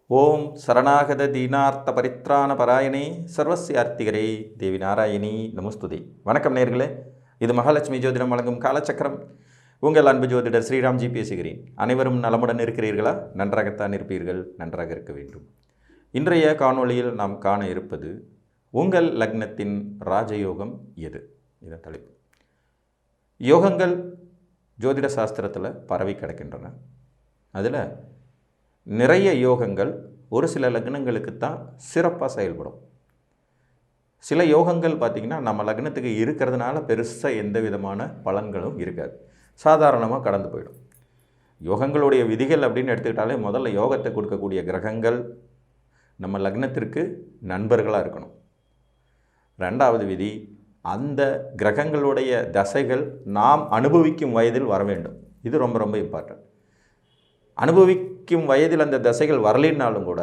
ஓம் சரணாகத தீனார்த்த பரித்ராண பராயணே சர்வசியார்த்திகரே தேவி நாராயணி நமஸ்துதே. வணக்கம் நேயர்களே, இது மகாலட்சுமி ஜோதிடம் வழங்கும் காலச்சக்கரம். உங்கள் அன்பு ஜோதிடர் ஸ்ரீராம்ஜி பேசுகிறேன். அனைவரும் நலமுடன் இருக்கிறீர்களா? நன்றாகத்தான் இருப்பீர்கள், நன்றாக இருக்க வேண்டும். இன்றைய காணொளியில் நாம் காண இருப்பது உங்கள் லக்னத்தின் ராஜயோகம் எது? இதன் தலைப்பு. யோகங்கள் ஜோதிட சாஸ்திரத்தில் பரவி கிடக்கின்றன. அதில் நிறைய யோகங்கள் ஒரு சில லக்னங்களுக்கு தான் சிறப்பாக செயல்படும். சில யோகங்கள் பார்த்திங்கன்னா நம்ம லக்னத்துக்கு இருக்கிறதுனால பெருசாக எந்த விதமான பலன்களும் இருக்காது, சாதாரணமாக கடந்து போயிடும். யோகங்களுடைய விதிகள் அப்படின்னு எடுத்துக்கிட்டாலே முதல்ல யோகத்தை கொடுக்கக்கூடிய கிரகங்கள் நம்ம லக்னத்திற்கு நண்பர்களாக இருக்கணும். ரெண்டாவது விதி, அந்த கிரகங்களுடைய தசைகள் நாம் அனுபவிக்கும் வயதில் வர வேண்டும். இது ரொம்ப ரொம்ப இம்பார்ட்டன்ட். அனுபவிக்கும் வயதில் அந்த தசைகள் வரலினாலும் கூட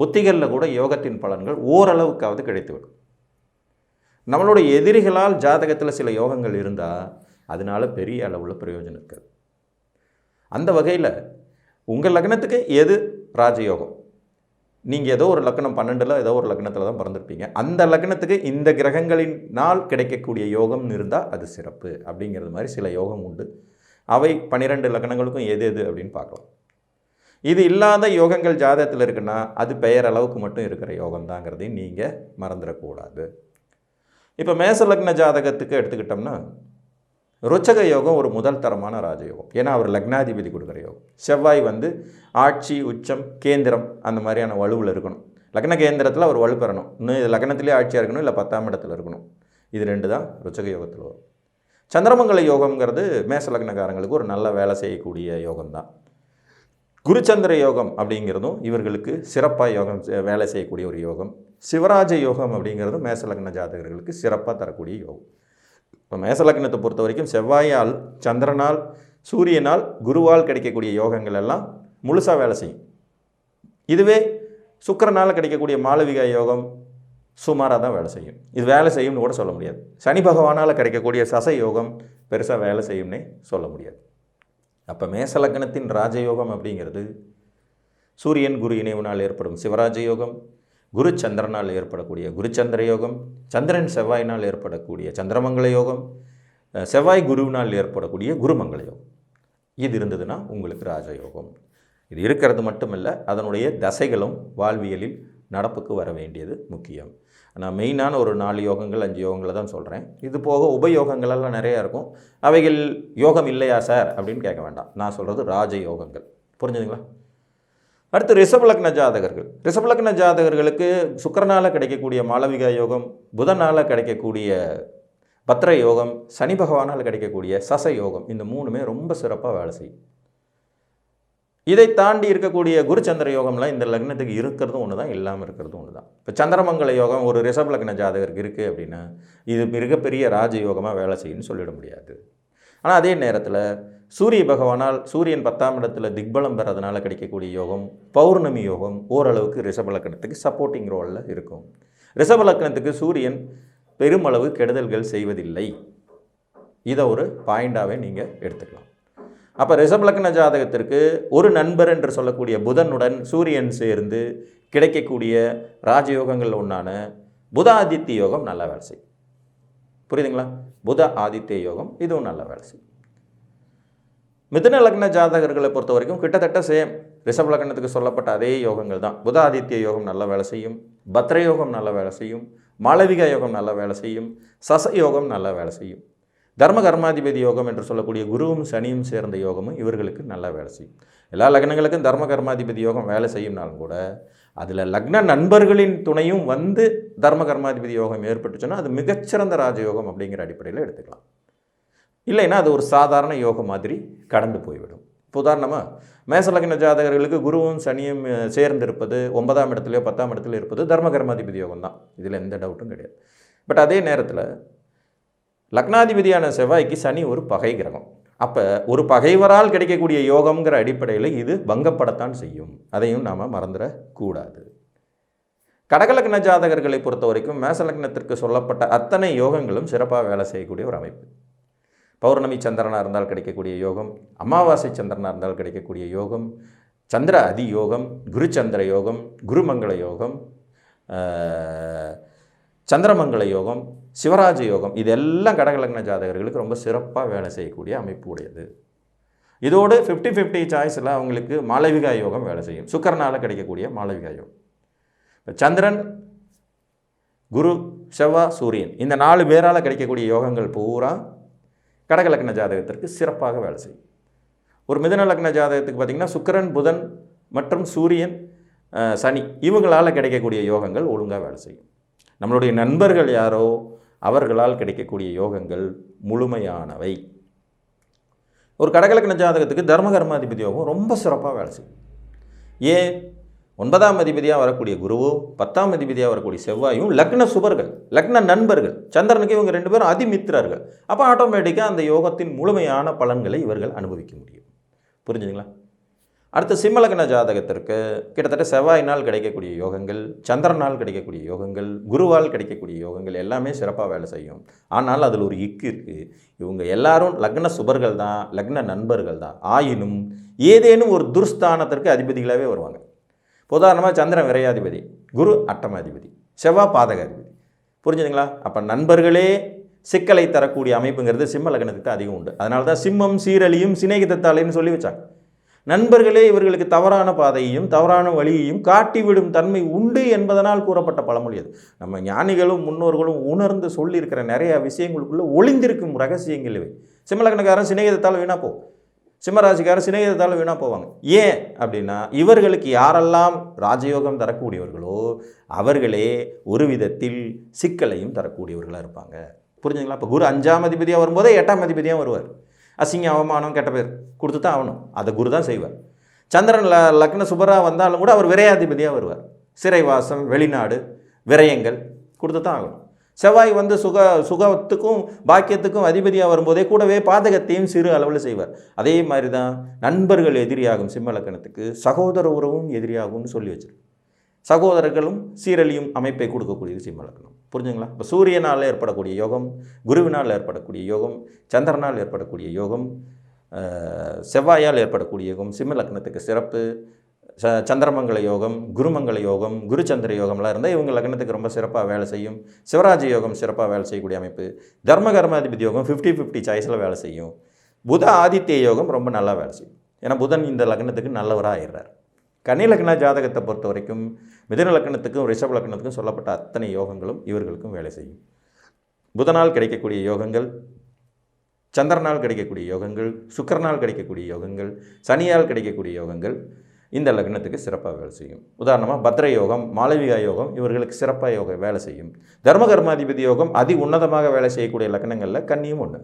புத்திகளில் கூட யோகத்தின் பலன்கள் ஓரளவுக்காவது கிடைத்துவிடும். நம்மளுடைய எதிரிகளால் ஜாதகத்தில் சில யோகங்கள் இருந்தால் அதனால் பெரிய அளவில் பிரயோஜனம் இருக்காது. அந்த வகையில் உங்கள் லக்னத்துக்கு எது ராஜயோகம்? நீங்கள் ஏதோ ஒரு லக்னம் 12 ஏதோ ஒரு லக்னத்தில் தான் பிறந்திருப்பீங்க. அந்த லக்னத்துக்கு இந்த கிரகங்களினால் கிடைக்கக்கூடிய யோகம்னு இருந்தால் அது சிறப்பு அப்படிங்கிறது மாதிரி சில யோகம் உண்டு. அவை 12 லக்னங்களுக்கும் எது எது அப்படின்னு பார்க்கலாம். இது இல்லாத யோகங்கள் ஜாதகத்தில் இருக்குன்னா அது பெயர் அளவுக்கு மட்டும் இருக்கிற யோகம் தாங்கிறதையும் நீங்கள் மறந்துடக்கூடாது. இப்போ மேச லக்ன ஜாதகத்துக்கு எடுத்துக்கிட்டோம்னா ருச்சக யோகம் ஒரு முதல் தரமான ராஜயோகம். ஏன்னா அவர் லக்னாதிபதி கொடுக்குற யோகம். செவ்வாய் ஆட்சி, உச்சம், கேந்திரம் அந்த மாதிரியான வலுவில் இருக்கணும். லக்ன கேந்திரத்தில் அவர் வலு பெறணும். இன்னும் இது லக்னத்திலே ஆட்சியாக இருக்கணும், இல்லை 10ஆம் இடத்துல இருக்கணும். இது ரெண்டு தான் ருச்சக யோகத்தில் வரும். சந்திரமங்கல யோகம்ங்கிறது மேச லக்னக்காரங்களுக்கு ஒரு நல்ல வேலை செய்யக்கூடிய யோகம்தான். குருச்சந்திர யோகம் அப்படிங்கிறதும் இவர்களுக்கு சிறப்பாக யோகம் வேலை செய்யக்கூடிய ஒரு யோகம். சிவராஜ யோகம் அப்படிங்கிறதும் மேச லக்ன ஜாதகர்களுக்கு சிறப்பாக தரக்கூடிய யோகம். இப்போ மேச லக்னத்தை பொறுத்த வரைக்கும் செவ்வாயால், சந்திரனால், சூரியனால், குருவால் கிடைக்கக்கூடிய யோகங்கள் எல்லாம் முழுசாக வேலை செய்யும். இதுவே சுக்கிரனால் கிடைக்கக்கூடிய மாளவிகா யோகம் சுமாராக தான் வேலை செய்யும். இது வேலை செய்யும்னு கூட சொல்ல முடியாது. சனி பகவானால் கிடைக்கக்கூடிய சச யோகம் பெருசாக வேலை செய்யும்னே சொல்ல முடியாது. அப்போ மேச லக்னத்தின் ராஜயோகம் அப்படிங்கிறது சூரியன் குரு இணைவினால் ஏற்படும் சிவராஜ யோகம், குரு சந்திரனால் ஏற்படக்கூடிய குருச்சந்திர யோகம், சந்திரன் செவ்வாயினால் ஏற்படக்கூடிய சந்திரமங்கல யோகம், செவ்வாய் குருவினால் ஏற்படக்கூடிய குருமங்கல யோகம். இது இருந்ததுன்னா உங்களுக்கு ராஜயோகம். இது இருக்கிறது மட்டுமல்ல, அதனுடைய தசைகளும் வாழ்வியலில் நடப்புக்கு வர வேண்டியது முக்கியம். நான் மெயினான ஒரு 4 யோகங்கள் 5 யோகங்களை தான் சொல்கிறேன். இது போக உபயோகங்களெல்லாம் நிறையா இருக்கும். அவைகள் யோகம் இல்லையா சார் அப்படின்னு கேட்க வேண்டாம். நான் சொல்கிறது ராஜயோகங்கள். புரிஞ்சுதுங்களா? அடுத்து ரிஷபலக்ன ஜாதகர்கள். ரிஷபலக்ன ஜாதகர்களுக்கு சுக்கிரனால் கிடைக்கக்கூடிய மாளவிகா யோகம், புதனால் கிடைக்கக்கூடிய பத்ர யோகம், சனி பகவானால் கிடைக்கக்கூடிய சச யோகம், இந்த 3மே ரொம்ப சிறப்பாக வேலை செய்யும். இதை தாண்டி இருக்கக்கூடிய குருச்சந்திர யோகம்லாம் இந்த லக்னத்துக்கு இருக்கிறதும் ஒன்று தான், இல்லாமல் இருக்கிறதும் ஒன்று தான். இப்போ சந்திரமங்கல யோகம் ஒரு ரிஷப லக்ன ஜாதகருக்கு இருக்குது அப்படின்னா இது மிகப்பெரிய ராஜயோகமாக வேலை செய்யுன்னு சொல்லிட முடியாது. ஆனால் அதே நேரத்தில் சூரிய பகவானால், சூரியன் 10ஆம் இடத்துல திக்பலம் பெறதுனால கிடைக்கக்கூடிய யோகம், பௌர்ணமி யோகம் ஓரளவுக்கு ரிஷப லக்னத்துக்கு சப்போர்ட்டிங் ரோலில் இருக்கும். ரிஷப லக்னத்துக்கு சூரியன் பெருமளவு கெடுதல்கள் செய்வதில்லை. இதை ஒரு பாயிண்டாகவே நீங்கள் எடுத்துக்கலாம். அப்போ ரிஷப லக்ன ஜாதகத்திற்கு ஒரு நண்பர் என்று சொல்லக்கூடிய புதனுடன் சூரியன் சேர்ந்து கிடைக்கக்கூடிய ராஜயோகங்கள் ஒன்றான புத ஆதித்ய யோகம் நல்ல வேலை செய்யும். புரியுதுங்களா? புத ஆதித்ய யோகம் இதுவும் நல்ல வேலை செய்யும். மிதுன லக்ன ஜாதகர்களை பொறுத்த வரைக்கும் கிட்டத்தட்ட சேம். ரிஷப லக்னத்துக்கு சொல்லப்பட்ட அதே யோகங்கள் தான். புத ஆதித்ய யோகம் நல்ல வேலை செய்யும், பத்ர யோகம் நல்ல வேலை செய்யும், மாளவிகா யோகம் நல்ல வேலை செய்யும், சச யோகம் நல்ல வேலை செய்யும். தர்ம கர்மாதிபதி யோகம் என்று சொல்லக்கூடிய குருவும் சனியும் சேர்ந்த யோகமும் இவர்களுக்கு நல்லா வேலை செய்யும். எல்லா லக்னங்களுக்கும் தர்ம கர்மாதிபதி யோகம் வேலை செய்யும்னாலும் கூட அதில் லக்ன நண்பர்களின் துணையும் தர்ம கர்மாதிபதி யோகம் ஏற்பட்டுச்சுன்னா அது மிகச்சிறந்த ராஜயோகம் அப்படிங்கிற அடிப்படையில் எடுத்துக்கலாம். இல்லைன்னா அது ஒரு சாதாரண யோகம் மாதிரி கடந்து போய்விடும். இப்போ உதாரணமாக மேச லக்ன ஜாதகர்களுக்கு குருவும் சனியும் சேர்ந்திருப்பது 9ஆம் இடத்துலையோ 10ஆம் இடத்துல இருப்பது தர்ம கர்மாதிபதி யோகம் தான். இதில் எந்த டவுட்டும் கிடையாது. பட் அதே நேரத்தில் லக்னாதிபதியான செவ்வாய்க்கு சனி ஒரு பகை கிரகம். அப்போ ஒரு பகைவரால் கிடைக்கக்கூடிய யோகம்ங்கிற அடிப்படையில் இது பங்கப்படத்தான் செய்யும். அதையும் நாம் மறந்துடக்கூடாது. கடகலக்ன ஜாதகர்களை பொறுத்த வரைக்கும் மேச லக்னத்திற்கு சொல்லப்பட்ட அத்தனை யோகங்களும் சிறப்பாக வேலை செய்யக்கூடிய ஒரு அமைப்பு. பௌர்ணமி சந்திரனாக இருந்தால் கிடைக்கக்கூடிய யோகம், அமாவாசை சந்திரனாக இருந்தால் கிடைக்கக்கூடிய யோகம், சந்திர அதி யோகம், குரு சந்திர யோகம், குருமங்கள யோகம், சந்திரமங்கள யோகம், சிவராஜ யோகம், இதெல்லாம் கடகலக்ன ஜாதகர்களுக்கு ரொம்ப சிறப்பாக வேலை செய்யக்கூடிய அமைப்பு உடையது. இதோடு 50-50 சாய்ஸில் அவங்களுக்கு மாளவிகா யோகம் வேலை செய்யும். சுக்கரனால் கிடைக்கக்கூடிய மாளவிகா யோகம். இப்போ சந்திரன், குரு, செவ்வாய், சூரியன் இந்த 4 பேரால் கிடைக்கக்கூடிய யோகங்கள் பூரா கடகலக்ன ஜாதகத்திற்கு சிறப்பாக வேலை செய்யும். ஒரு மிதுன லக்ன ஜாதகத்துக்கு பார்த்திங்கன்னா சுக்கிரன், புதன் மற்றும் சூரியன், சனி இவங்களால் கிடைக்கக்கூடிய யோகங்கள் ஒழுங்காக வேலை செய்யும். நம்மளுடைய நண்பர்கள் யாரோ அவர்களால் கிடைக்கக்கூடிய யோகங்கள் முழுமையானவை. ஒரு கடகலக்ன ஜாதகத்துக்கு தர்மகர்மாதிபதி யோகம் ரொம்ப சிறப்பாக வேலை செய்யும். ஏன்? 9ஆம் அதிபதியாக வரக்கூடிய குருவும் 10ஆம் அதிபதியாக வரக்கூடிய செவ்வாயும் லக்ன சுபர்கள், லக்ன நண்பர்கள். சந்திரனுக்கு இவங்க 2 பேரும் அதிமித்திரர்கள். அப்போ ஆட்டோமேட்டிக்காக அந்த யோகத்தின் முழுமையான பலன்களை இவர்கள் அனுபவிக்க முடியும். புரிஞ்சுங்களா? அடுத்து சிம்மலக்ன ஜாதகத்திற்கு கிட்டத்தட்ட செவ்வாயினால் கிடைக்கக்கூடிய யோகங்கள், சந்திரனால் கிடைக்கக்கூடிய யோகங்கள், குருவால் கிடைக்கக்கூடிய யோகங்கள் எல்லாமே சிறப்பாக வேலை செய்யும். ஆனால் அதில் ஒரு இக்கு இருக்குது. இவங்க எல்லாரும் லக்ன சுபர்கள் தான், லக்ன நண்பர்கள் தான். ஆயினும் ஏதேனும் ஒரு துர்ஸ்தானத்திற்கு அதிபதிகளாகவே வருவாங்க. உதாரணமாக சந்திரன் விரையாதிபதி, குரு அட்டமாதிபதி, செவ்வாய் பாதகாதிபதி. புரிஞ்சுதுங்களா? அப்போ நண்பர்களே சிக்கலை தரக்கூடிய அமைப்புங்கிறது சிம்ம லக்னத்துக்கு அதிகம் உண்டு. அதனால தான் சிம்மம் சீரழியும் சிநேகிதத்தாலேன்னு சொல்லி வச்சாங்க. நண்பர்களே இவர்களுக்கு தவறான பாதையையும் தவறான வழியையும் காட்டிவிடும் தன்மை உண்டு என்பதனால் கூறப்பட்ட பழமொழி அது. நம்ம ஞானிகளும் முன்னோர்களும் உணர்ந்து சொல்லியிருக்கிற நிறைய விஷயங்களுக்குள்ளே ஒளிந்திருக்கும் ரகசியங்கள் இவை. சிம்மலக்னக்காரன் சிநேகிதத்தால் வீணாக போகும், சிம்மராசிக்காரன் சிநேகிதத்தால் வீணாக போவாங்க. ஏன் அப்படின்னா இவர்களுக்கு யாரெல்லாம் ராஜயோகம் தரக்கூடியவர்களோ அவர்களே ஒரு விதத்தில் சிக்கலையும் தரக்கூடியவர்களாக இருப்பாங்க. புரிஞ்சுங்களா? இப்போ குரு 5ஆம் அதிபதியாக வரும்போதே 8ஆம் அதிபதியாக வருவார். அசிங்க அவமானம் கெட்ட பேர் கொடுத்து தான் ஆகணும். அதை குரு தான் செய்வார். சந்திரன் லக்ன சுபராக வந்தாலும் கூட அவர் விரையாதிபதியாக வருவார். சிறைவாசம், வெளிநாடு, விரயங்கள் கொடுத்து தான் ஆகணும். செவ்வாய் வந்து சுகத்துக்கும் பாக்கியத்துக்கும் அதிபதியாக வரும்போதே கூடவே பாதகத்தையும் சிறு அளவில் செய்வார். அதே மாதிரி தான் நண்பர்கள் எதிரியாகும் சிம்ம லக்னத்துக்கு சகோதர உறவும் எதிரியாகும்னு சொல்லி வச்சிருக்கு. சகோதரர்களும் சீரழியும் அமைப்பை கொடுக்கக்கூடியது சிம்ம லக்னம். புரிஞ்சுங்களா? இப்போ சூரியனால் ஏற்படக்கூடிய யோகம், குருவினால் ஏற்படக்கூடிய யோகம், சந்திரனால் ஏற்படக்கூடிய யோகம், செவ்வாயால் ஏற்படக்கூடிய யோகம் சிம்ம லக்னத்துக்கு சிறப்பு. சந்திரமங்கல யோகம், குருமங்கல யோகம், குரு சந்திர யோகம்லாம் இருந்தால் இவங்க லக்னத்துக்கு ரொம்ப சிறப்பாக வேலை செய்யும். சிவராஜ யோகம் சிறப்பாக வேலை செய்யக்கூடிய அமைப்பு. தர்மகர்மாதிபதி யோகம் 50-50 சாய்ஸில் வேலை செய்யும். புத ஆதித்ய யோகம் ரொம்ப நல்லா வேலை செய்யும். ஏன்னா புதன் இந்த லக்னத்துக்கு நல்லவராக ஆயிடுறார். கன்னி லக்ன ஜாதகத்தை பொறுத்த வரைக்கும் மிதுன லக்னத்துக்கும் ரிஷப லக்னத்துக்கும் சொல்லப்பட்ட அத்தனை யோகங்களும் இவர்களுக்கும் வேலை செய்யும். புதனால் கிடைக்கக்கூடிய யோகங்கள், சந்திரனால் கிடைக்கக்கூடிய யோகங்கள், சுக்கிரனால் கிடைக்கக்கூடிய யோகங்கள், சனியால் கிடைக்கக்கூடிய யோகங்கள் இந்த லக்னத்துக்கு சிறப்பாக வேலை செய்யும். உதாரணமாக பத்ர யோகம், மாளவிகா யோகம் இவர்களுக்கு சிறப்பாக வேலை செய்யும். தர்மகர்மாதிபதி யோகம் அதி உன்னதமாக வேலை செய்யக்கூடிய லக்னங்களில் கன்னியும் ஒன்று.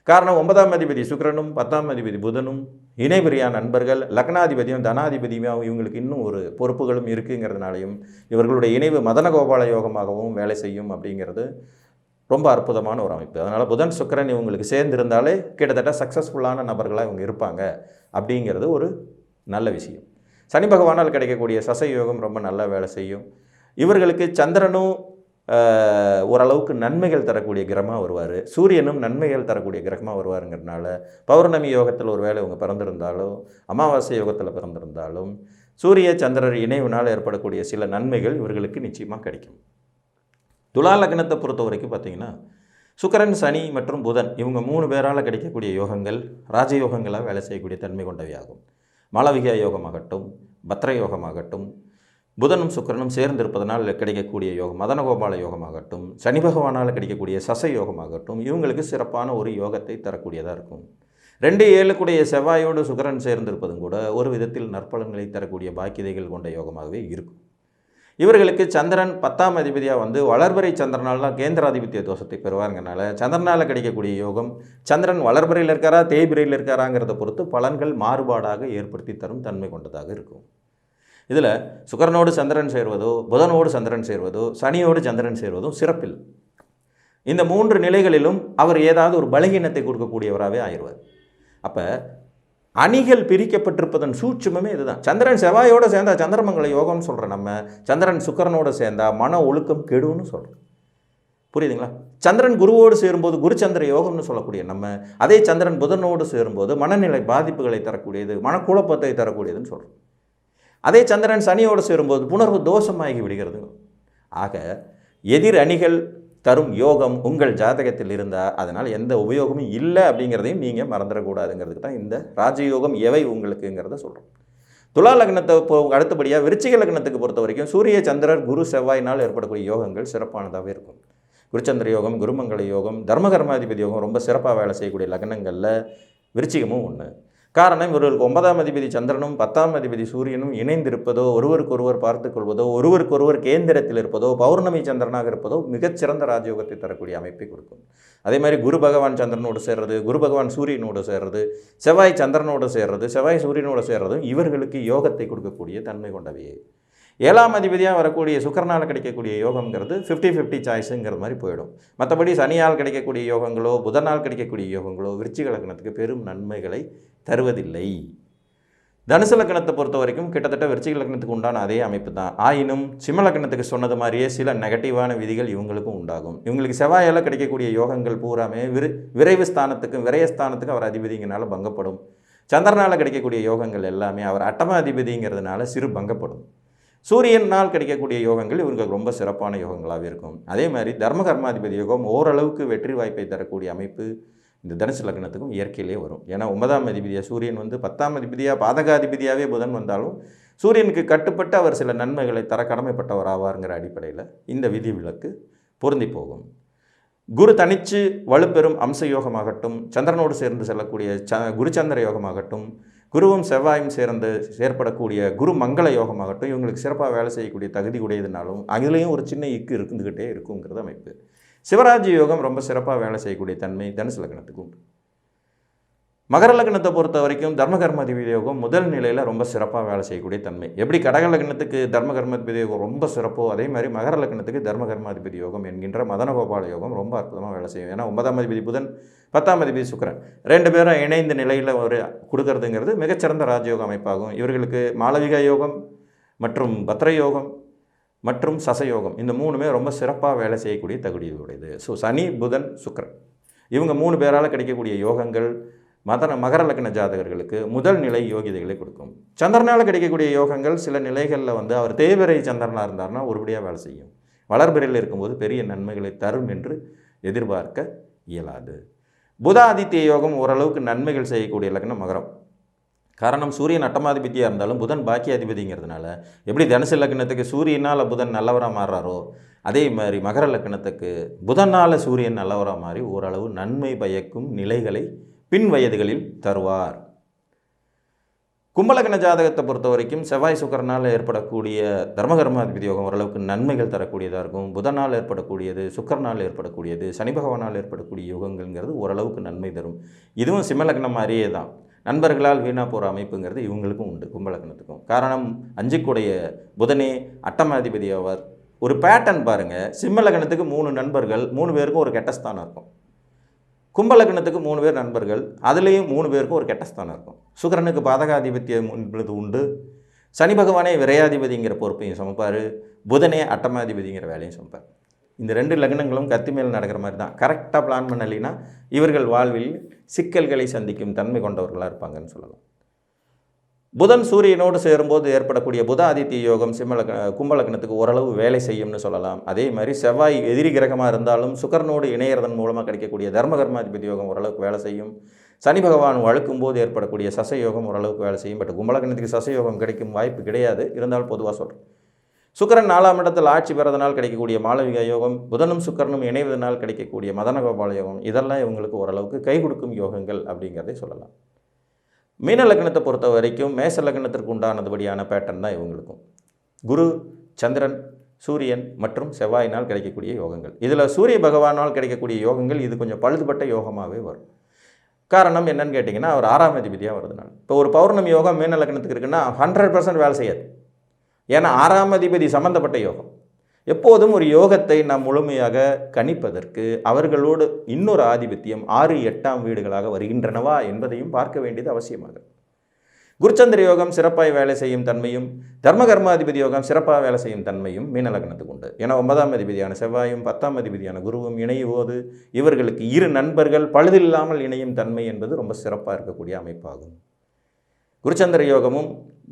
காரணம் 9ஆம் அதிபதி சுக்கிரனும் 10ஆம் அதிபதி புதனும் இணைபிரியா நண்பர்கள், லக்னாதிபதியும் தனாதிபதியும் இவங்களுக்கு இன்னும் ஒரு பொறுப்புகளும் இருக்குங்கிறதுனாலையும் இவர்களுடைய இணைவு மதன கோபால யோகமாகவும் வேலை செய்யும். அப்படிங்கிறது ரொம்ப அற்புதமான ஒரு அமைப்பு. அதனால் புதன் சுக்கிரன் இவங்களுக்கு சேர்ந்திருந்தாலே கிட்டத்தட்ட சக்ஸஸ்ஃபுல்லான நபர்களாக இவங்க இருப்பாங்க. அப்படிங்கிறது ஒரு நல்ல விஷயம். சனி பகவானால் கிடைக்கக்கூடிய சச யோகம் ரொம்ப நல்லா வேலை செய்யும். இவர்களுக்கு சந்திரனும் ஓரளவுக்கு நன்மைகள் தரக்கூடிய கிரகமாக வருவார். சூரியனும் நன்மைகள் தரக்கூடிய கிரகமாக வருவாருங்கிறதுனால பௌர்ணமி யோகத்தில் ஒரு வேளை இவங்க பிறந்திருந்தாலும், அமாவாசை யோகத்தில் பிறந்திருந்தாலும் சூரிய சந்திரர் இணைவினால் ஏற்படக்கூடிய சில நன்மைகள் இவர்களுக்கு நிச்சயமாக கிடைக்கும். துலா லக்னத்தை பொறுத்த வரைக்கும் பார்த்திங்கன்னா சுக்கிரன், சனி மற்றும் புதன் இவங்க 3 பேரால் கிடைக்கக்கூடிய யோகங்கள் ராஜயோகங்களாக வேலை செய்யக்கூடிய தன்மை கொண்டவையாகும். மாளவிகா யோகமாகட்டும், பத்ர யோகமாகட்டும், புதனும் சுக்கிரனும் சேர்ந்திருப்பதனால் கிடைக்கக்கூடிய யோகம் மதனகோபால யோகமாகட்டும், சனி பகவானால் கிடைக்கக்கூடிய சச யோகமாகட்டும் இவங்களுக்கு சிறப்பான ஒரு யோகத்தை தரக்கூடியதாக இருக்கும். 2-7 செவ்வாயோடு சுக்கிரன் சேர்ந்திருப்பதும் கூட ஒரு விதத்தில் நற்பலன்களை தரக்கூடிய பாக்கியதைகள் கொண்ட யோகமாகவே இருக்கும். இவர்களுக்கு சந்திரன் 10ஆம் அதிபதியாக வந்து வளர்பிறை சந்திரனால் கேந்திராதிபத்திய தோஷத்தை பெறுவாருங்கனால சந்திரனால் கிடைக்கக்கூடிய யோகம் சந்திரன் வளர்பிறையில் இருக்காரா தேய்பிறையில் இருக்காராங்கிறத பொறுத்து பலன்கள் மாறுபாடாக ஏற்படுத்தி தரும் தன்மை கொண்டதாக இருக்கும். இதில் சுக்கிரனோடு சந்திரன் சேர்வதோ, புதனோடு சந்திரன் சேர்வதோ, சனியோடு சந்திரன் சேர்வதும் சிறப்பில். இந்த 3 நிலைகளிலும் அவர் ஏதாவது ஒரு பலகீனத்தை கொடுக்கக்கூடியவராகவே ஆயிடுவார். அப்போ அணிகள் பிரிக்கப்பட்டிருப்பதன் சூட்சுமமே இதுதான். சந்திரன் செவ்வாயோடு சேர்ந்தா சந்திரமங்கல யோகம்னு சொல்கிறோம். நம்ம சந்திரன் சுக்கிரனோடு சேர்ந்தா மன ஒழுக்கம் கெடுன்னு சொல்கிறோம். புரியுதுங்களா? சந்திரன் குருவோடு சேரும்போது குருச்சந்திர யோகம்னு சொல்லக்கூடிய நம்ம, அதே சந்திரன் புதனோடு சேரும்போது மனநிலை பாதிப்புகளை தரக்கூடியது, மனக்குழப்பத்தை தரக்கூடியதுன்னு சொல்கிறோம். அதே சந்திரன் சனியோடு சேரும்போது புணர்வு தோஷமாகி விடுகிறது. ஆக எதிர் அணிகள் தரும் யோகம் உங்கள் ஜாதகத்தில் இருந்தால் அதனால் எந்த உபயோகமும் இல்லை அப்படிங்கிறதையும் நீங்கள் மறந்துடக்கூடாதுங்கிறதுக்கு தான் இந்த ராஜயோகம் எவை உங்களுக்குங்கிறத சொல்கிறோம். துலா லக்னத்தை அடுத்தபடியாக விருச்சிக லக்னத்துக்கு பொறுத்த வரைக்கும் சூரிய சந்திரர் குரு செவ்வாயினால் ஏற்படக்கூடிய யோகங்கள் சிறப்பானதாகவே இருக்கும். குருச்சந்திர யோகம், குருமங்கள யோகம், தர்மகர்மாதிபதி யோகம் ரொம்ப சிறப்பாக வேலை செய்யக்கூடிய லக்னங்களில் விருச்சிகமும் ஒன்று. காரணம், இவர்களுக்கு 9ஆம் அதிபதி சந்திரனும் 10ஆம் அதிபதி சூரியனும் இணைந்திருப்பதோ, ஒருவருக்கொருவர் பார்த்து கொள்வதோ, ஒருவருக்கொருவர் கேந்திரத்தில் இருப்பதோ, பௌர்ணமி சந்திரனாக இருப்பதோ மிகச்சிறந்த ராஜயோகத்தை தரக்கூடிய அமைப்பை கொடுக்கும். அதே மாதிரி குரு பகவான் சந்திரனோடு சேர்றது, குரு பகவான் சூரியனோடு சேர்றது, செவ்வாய் சந்திரனோடு சேர்றது, செவ்வாய் சூரியனோடு சேர்றதும் இவர்களுக்கு யோகத்தை கொடுக்கக்கூடிய தன்மை கொண்டவையே. 7ஆம் அதிபதியாக வரக்கூடிய சுக்கரனால் கிடைக்கக்கூடிய யோகங்கிறது 50-50 சாய்ஸுங்கிற மாதிரி போயிடும். மற்றபடி சனியால் கிடைக்கக்கூடிய யோகங்களோ புதனால் கிடைக்கக்கூடிய யோகங்களோ விருச்சிக லக்னத்துக்கு பெரும் நன்மைகளை தருவதில்லை. தனுசு லக்னத்தை பொறுத்த வரைக்கும் கிட்டத்தட்ட விருச்சிக லக்னத்துக்கு உண்டான அதே அமைப்பு தான். ஆயினும் சிம்ம லக்னத்துக்கு சொன்னது மாதிரியே சில நெகட்டிவான விதிகள் இவங்களுக்கும் உண்டாகும். இவங்களுக்கு செவ்வாயால் கிடைக்கக்கூடிய யோகங்கள் பூராமே விரைவு ஸ்தானத்துக்கும் விரயஸ்தானத்துக்கும் அவர் அதிபதிங்கிறனால பங்கப்படும். சந்திரனால் கிடைக்கக்கூடிய யோகங்கள் எல்லாமே அவர் அட்டம அதிபதிங்கிறதுனால சிறு பங்கப்படும். சூரியனால் கிடைக்கக்கூடிய யோகங்கள் இவங்களுக்கு ரொம்ப சிறப்பான யோகங்களாகவே இருக்கும். அதே மாதிரி தர்ம கர்மாதிபதி யோகம் ஓரளவுக்கு வெற்றி வாய்ப்பை தரக்கூடிய அமைப்பு இந்த தனுசு லக்னத்துக்கும் இயற்கையிலே வரும். ஏன்னா 9ஆம் அதிபதியாக சூரியன் 10ஆம் அதிபதியாக பாதகாதிபதியாகவே புதன் வந்தாலும் சூரியனுக்கு கட்டுப்பட்டு அவர் சில நன்மைகளை தர கடமைப்பட்டவர் ஆவாருங்கிற அடிப்படையில் இந்த விதி விலக்கு பொருந்தி போகும். குரு தனித்து வலுப்பெறும் அம்ச யோகமாகட்டும், சந்திரனோடு சேர்ந்து செல்லக்கூடிய குருச்சந்திர யோகமாகட்டும், குருவும் செவ்வாயும் சேர்ந்து ஏற்படக்கூடிய குரு மங்கள யோகமாகட்டும் இவங்களுக்கு சிறப்பாக வேலை செய்யக்கூடிய தகுதி உடையதுனாலும் அதுலேயும் ஒரு சின்ன இக்கு இருந்துக்கிட்டே இருக்குங்கிறது அமைப்பு. சிவராஜ்ய யோகம் ரொம்ப சிறப்பாக வேலை செய்யக்கூடிய தன்மை தனுசு லக்னத்துக்கு உண்டு. மகர லக்னத்தை பொறுத்த வரைக்கும் தர்மகர்மாதிபதி யோகம் முதல் நிலையில் ரொம்ப சிறப்பாக வேலை செய்யக்கூடிய தன்மை. எப்படி கடக லக்னத்துக்கு தர்மகர்மாதிபதி யோகம் ரொம்ப சிறப்போ அதே மாதிரி மகர லக்னத்துக்கு தர்மகர்மாதிபதி யோகம் என்கின்ற மதனகோபால யோகம் ரொம்ப அற்புதமாக வேலை செய்யும். ஏன்னா 9ஆம் அதிபதி புதன், 10ஆம் அதிபதி சுக்கிரன் 2 பேரும் இணைந்த நிலையில் ஒரு கொடுக்கறதுங்கிறது மிகச்சிறந்த ராஜயோக அமைப்பாகும். இவர்களுக்கு மாளவிகா யோகம் மற்றும் பத்ர யோகம் மற்றும் சசயோகம் இந்த 3மே ரொம்ப சிறப்பாக வேலை செய்யக்கூடிய தகுதியுடையது. ஸோ சனி, புதன், சுக்கிரன் இவங்க 3 பேரால் கிடைக்கக்கூடிய யோகங்கள் மகர லக்ன ஜாதகர்களுக்கு முதல் நிலை யோகிதைகளை கொடுக்கும். சந்திரனால் கிடைக்கக்கூடிய யோகங்கள் சில நிலைகளில் அவர் தேய்பிறை சந்திரனாக இருந்தார்னா ஒருபடியாக வேலை செய்யும். வளர்பிறையில் இருக்கும்போது பெரிய நன்மைகளை தரும் என்று எதிர்பார்க்க இயலாது. புத ஆதித்ய யோகம் ஓரளவுக்கு நன்மைகள் செய்யக்கூடிய லக்னம் மகரம். காரணம், சூரியன் அட்டமாதிபதியாக இருந்தாலும் புதன் பாக்கியாதிபதிங்கிறதுனால எப்படி தனுசு லக்னத்துக்கு சூரியனால் புதன் நல்லவராக மாறுறாரோ அதே மாதிரி மகர லக்னத்துக்கு புதனால் சூரியன் நல்லவராக மாறி ஓரளவு நன்மை பயக்கும் நிலைகளை பின் வயதுகளில் தருவார். கும்பலக்ன ஜாதகத்தை பொறுத்த வரைக்கும் செவ்வாய் சுக்கரனால் ஏற்படக்கூடிய தர்மகர்மாதிபதி யோகம் ஓரளவுக்கு நன்மைகள் தரக்கூடியதாக இருக்கும். புதனால் ஏற்படக்கூடியது, சுக்கரனால் ஏற்படக்கூடியது, சனி பகவானால் ஏற்படக்கூடிய யோகங்கள்ங்கிறது ஓரளவுக்கு நன்மை தரும். இதுவும் சிம்மலக்னம் மாதிரியே தான். நண்பர்களால் வீணாக போகிற அமைப்புங்கிறது இவங்களுக்கும் உண்டு கும்பலக்னத்துக்கும். காரணம், 5க்குடைய புதனே அட்டமாதிபதி ஆவார். ஒரு பேட்டர்ன் பாருங்கள், சிம்மலக்னத்துக்கு 3 நண்பர்கள், 3 பேருக்கும் ஒரு கெட்டஸ்தானம் இருக்கும். கும்பலக்னத்துக்கு 3 பேர் நண்பர்கள், அதுலேயும் 3 பேருக்கும் ஒரு கெட்டஸ்தானம் இருக்கும். சுக்கிரனுக்கு பாதகாதிபத்தியம் என்பது உண்டு. சனி பகவானே விரையாதிபதிங்கிற பொறுப்பையும் சமைப்பார், புதனே அட்டமாதிபதிங்கிற வேலையும் சமைப்பார். இந்த 2 லக்னங்களும் கத்தி மேல் நடக்கிற மாதிரி தான். கரெக்டாக பிளான் பண்ணலைன்னா இவர்கள் வாழ்வில் சிக்கல்களை சந்திக்கும் தன்மை கொண்டவர்களாக இருப்பாங்கன்னு சொல்லலாம். புதன் சூரியனோடு சேரும்போது ஏற்படக்கூடிய புத ஆதித்ய யோகம் கும்பலக்னத்துக்கு ஓரளவு வேலை செய்யும்னு சொல்லலாம். அதே மாதிரி செவ்வாய் எதிரி கிரகமாக இருந்தாலும் சுக்கரனோடு இணையறதன் மூலமாக கிடைக்கக்கூடிய தர்மகர்மாதிபதி யோகம் ஓரளவுக்கு வேலை செய்யும். சனி பகவான் வழுக்கும் போது ஏற்படக்கூடிய சசயோகம் ஓரளவுக்கு வேலை செய்யும். பட் கும்பலக்னத்துக்கு சசயோகம் கிடைக்கும் வாய்ப்பு கிடையாது. இருந்தாலும் பொதுவாக சொல்கிறேன். சுக்கரன் 4ஆம் இடத்தில் ஆட்சி பெறதனால் கிடைக்கக்கூடிய மாளவிகா யோகம், புதனும் சுக்கரனும் இணைவதனால் கிடைக்கக்கூடிய மதனகோபால யோகம் இதெல்லாம் இவங்களுக்கு ஓரளவுக்கு கை கொடுக்கும் யோகங்கள் அப்படிங்கிறதை சொல்லலாம். மீன லக்னத்தை பொறுத்த வரைக்கும் மேச லக்னத்திற்கு உண்டானதுபடியான பேட்டர்ன் தான் இவங்களுக்கும். குரு, சந்திரன், சூரியன் மற்றும் செவ்வாயினால் கிடைக்கக்கூடிய யோகங்கள். இதில் சூரிய பகவானால் கிடைக்கக்கூடிய யோகங்கள் இது கொஞ்சம் பழுதுபட்ட யோகமாகவே வரும். காரணம் என்னன்னு கேட்டிங்கன்னா, அவர் 6ஆம் அதிபதியாக வருதுனால. இப்போ ஒரு பௌர்ணமி யோகம் மீன லக்னத்துக்கு இருக்குன்னா 100% வேலை செய்யாது. ஏன்னா 6ஆம் அதிபதி சம்பந்தப்பட்ட யோகம். எப்போதும் ஒரு யோகத்தை நாம் முழுமையாக கணிப்பதற்கு அவர்களோடு இன்னொரு ஆதிபத்தியம் 6, 8ஆம் வீடுகளாக வருகின்றனவா என்பதையும் பார்க்க வேண்டியது அவசியமாக. குருச்சந்திர யோகம் சிறப்பாக வேலை செய்யும் தன்மையும், தர்மகர்மாதிபதி யோகம் சிறப்பாக வேலை செய்யும் தன்மையும் மீன லக்னத்துக்கு உண்டு. ஏன்னா 9ஆம் அதிபதியான செவ்வாயும் 10ஆம் அதிபதியான குருவும் இணையும்போது இவர்களுக்கு 2 நண்பர்கள் பழுதில்லாமல் இணையும் தன்மை என்பது ரொம்ப சிறப்பாக இருக்கக்கூடிய அமைப்பாகும். குருச்சந்திர யோகமும்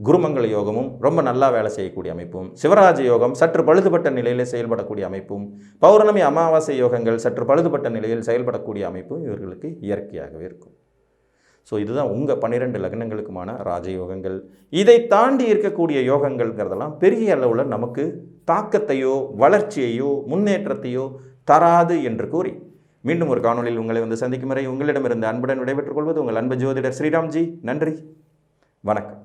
குருமங்கள யோகமும் ரொம்ப நல்லா வேலை செய்யக்கூடிய அமைப்பும், சிவராஜ யோகம் சற்று பழுதுபட்ட நிலையில் செயல்படக்கூடிய அமைப்பும், பௌர்ணமி அமாவாசை யோகங்கள் சற்று பழுதுபட்ட நிலையில் செயல்படக்கூடிய அமைப்பும் இவர்களுக்கு இயற்கையாகவே இருக்கும். ஸோ இதுதான் உங்கள் 12 லக்னங்களுக்குமான ராஜயோகங்கள். இதை தாண்டி இருக்கக்கூடிய யோகங்கள்ங்கிறதெல்லாம் பெரிய அளவில் நமக்கு தாக்கத்தையோ வளர்ச்சியையோ முன்னேற்றத்தையோ தராது என்று கூறி மீண்டும் ஒரு காணொலியில் உங்களை வந்து சந்திக்கும் வரை உங்களிடமிருந்து அன்புடன் விடைபெற்றுக் கொள்வது உங்கள் அன்பு ஜோதிடர் ஸ்ரீராம்ஜி. நன்றி, வணக்கம்.